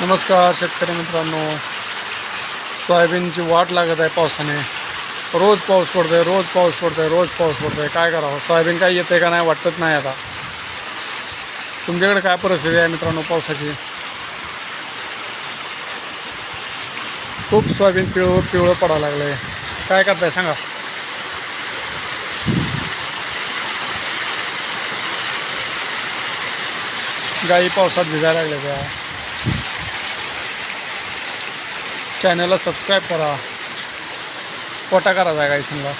नमस्कार शेतकरी मित्रांनो. सोयाबीनची वाट लागत आहे पावसाने. रोज पाऊस पडतोय, रोज पाऊस पडतोय, रोज पाऊस पडतोय. काय करावं? सोयाबीन काही येते का नाही वाटत नाही. आता तुमच्याकडे काय परिस्थिती आहे मित्रांनो पावसाची? खूप सोयाबीन पिवळं पिवळं पडायला लागलंय. काय करताय सांगा? गाई पावसात भिजायला लागल्या त्या. चॅनलला सबस्क्राईब करा. पोटा करायचा आहे गाई सांगा.